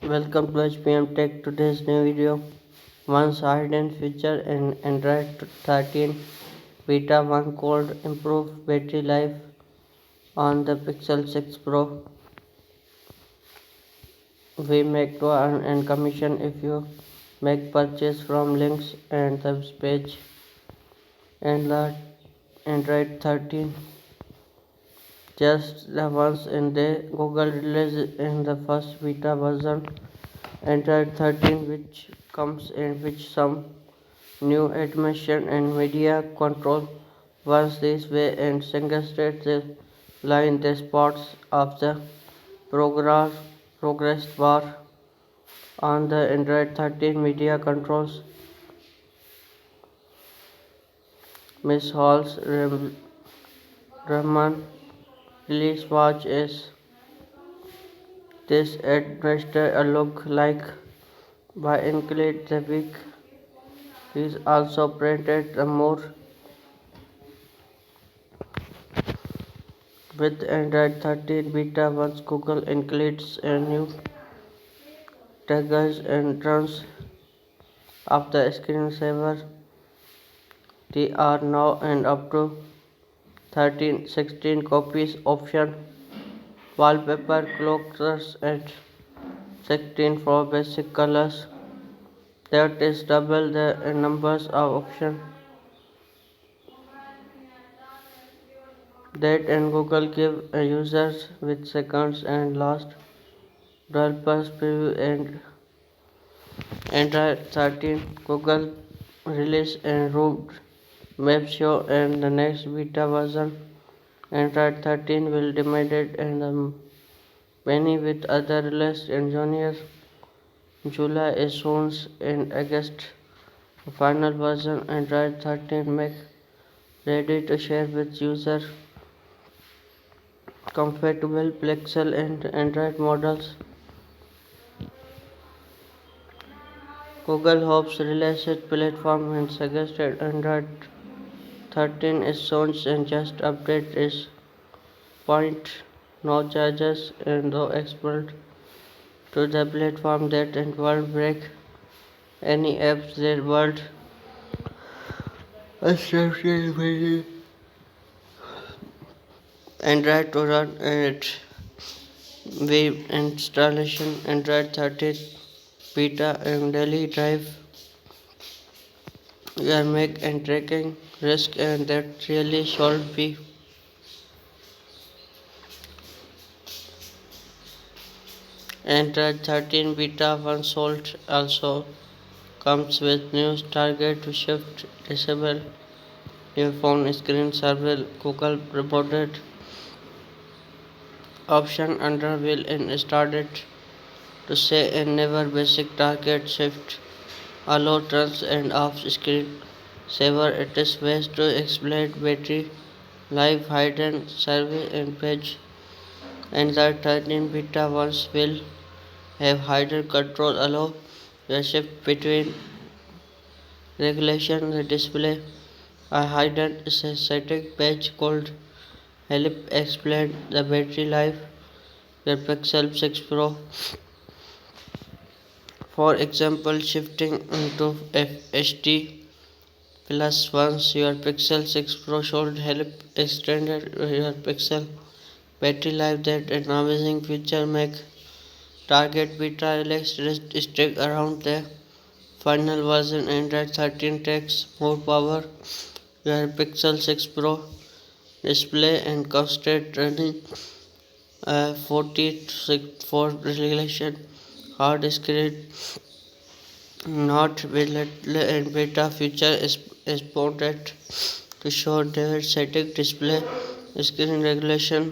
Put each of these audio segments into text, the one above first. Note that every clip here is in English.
Welcome to Hpmtech. Today's new video. Once hidden feature in Android 13 Beta 1 called improved battery life on the Pixel 6 Pro. We make to earn and commission if you make purchase from links and the page and the Android 13. Just the once in the Google released in the first beta version Android 13 which comes in which some new admission and media control was this way and suggested the line the spots of the progress bar on the Android 13 media controls. Miss Hall's Rahman release watch is this administer a look like by include the week. He also printed a more with Android 13 beta once Google includes a new triggers and turns of the screensaver. They are now and up to 16 copies option wallpaper cloaks and 16 for basic colors. That is double the numbers of options that and Google give users with seconds and last developers preview and Android 13 Google release and root map show and the next beta version Android 13 will demanded and many with other released in June. July is soon in August. The final version Android 13 make ready to share with user compatible Pixel and Android models. Google hopes release its platform and suggested Android 13 is soon and just update is point no charges and no export to the platform that and won't break any apps that world associated with Android to run it. Web installation Android 13 beta and daily drive your make and tracking risk and that really should be Android 13 beta 1 sold also comes with new target to shift disable your phone screen survey. Google reported option under will and started to say and never basic target shift allow turns and off screen saver. It is ways to explain battery life hidden survey and page and the 13 beta ones will have hidden control allow the shift between regulation the display a hidden setting page called help explain the battery life the Pixel 6 Pro. For example, shifting into FHD plus once your Pixel 6 Pro should help extend your Pixel battery life. That an amazing feature make target beta relax stick around the final version. Android 13 takes more power. Your Pixel 6 Pro display and constant running 40 for regulation hard screen not available and beta feature is exported to show their setting display screen regulation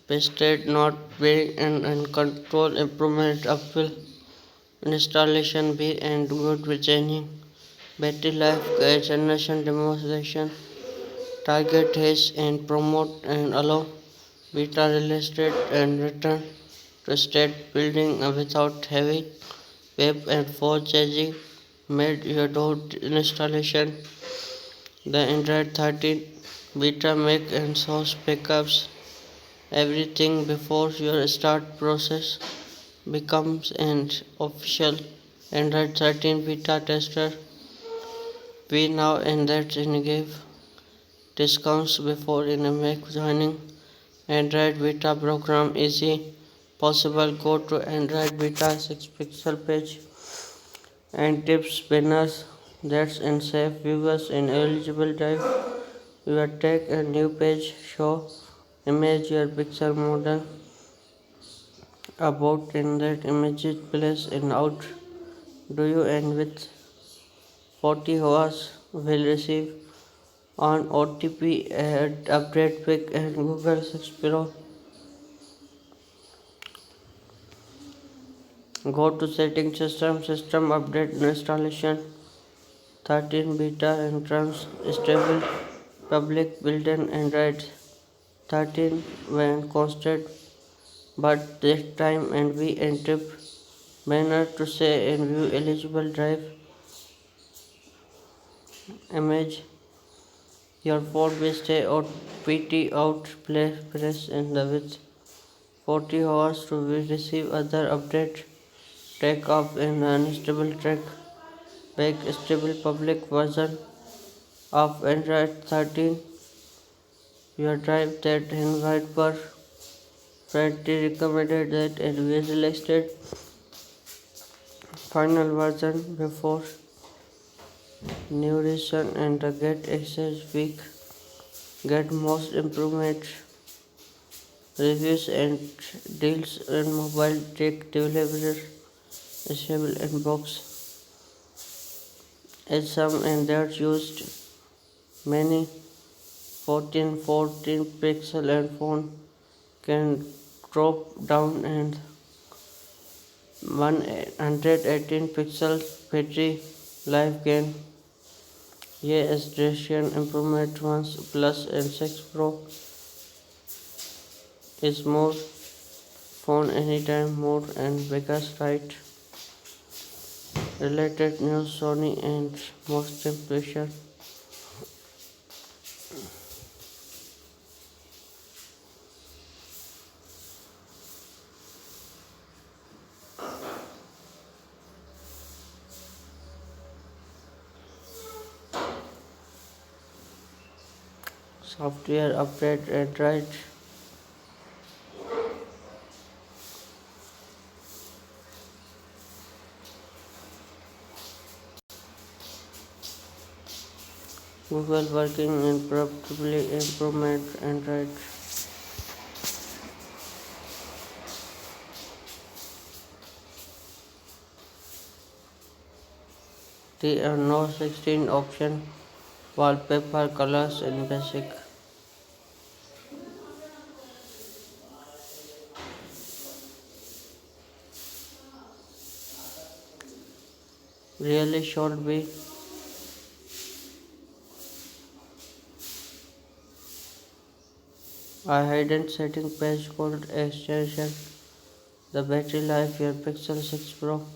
pasted not being and control improvement uphill installation be and good designing battery life generation demonstration target hash and promote and allow beta released and return to state building without heavy web and for charging made your dot installation. The Android 13 beta make and source backups everything before your start process becomes an official Android 13 beta tester. We now and that give discounts before in a make joining Android beta program easy possible. Go to Android beta 6 pixel page and tips banners that's and save viewers in eligible drive. You will take a new page show image your pixel model about in that image place and out. Do you end with 40 hours will receive on OTP and update pick and Google 6 Pro. Go to setting system update installation 13 beta and terms stable public built-in Android 13 when constant but this time and we enter banner to say and view eligible drive image. Your phone will stay out PT out play press in the with 40 hours to receive other update. Take off in unstable track back stable public version of Android 13. Your drive that invite per friendly recommended that and visualized final version before new revision and the get access week. Get most improvement reviews and deals in mobile tech developer stable inbox as some and that used many 14 pixel and phone can drop down and 118 pixel battery life gain. Yes, Dressian improvement once plus and 6 Pro is more phone anytime more and biggest right related news Sony and most impression. Software update Android Google working in probably improvement Android. There are no 16 option wallpaper colors in basic. Really should be a hidden setting page called extension. The battery life your Pixel 6 Pro.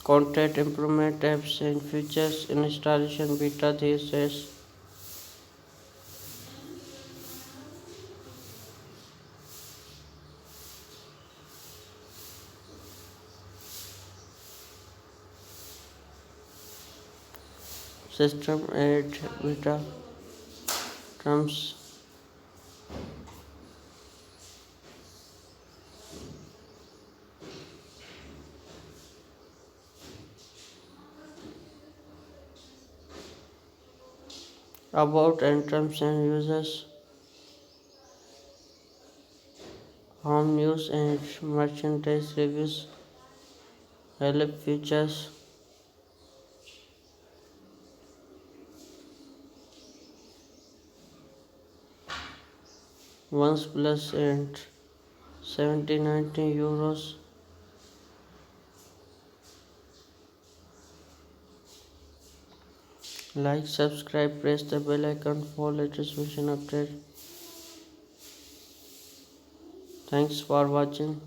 Content improvement apps and features installation beta these days. System add beta terms about and terms and users home news and merchandise reviews help features once plus and 70-90 euros. Like, subscribe, press the bell icon for latest version update. Thanks for watching.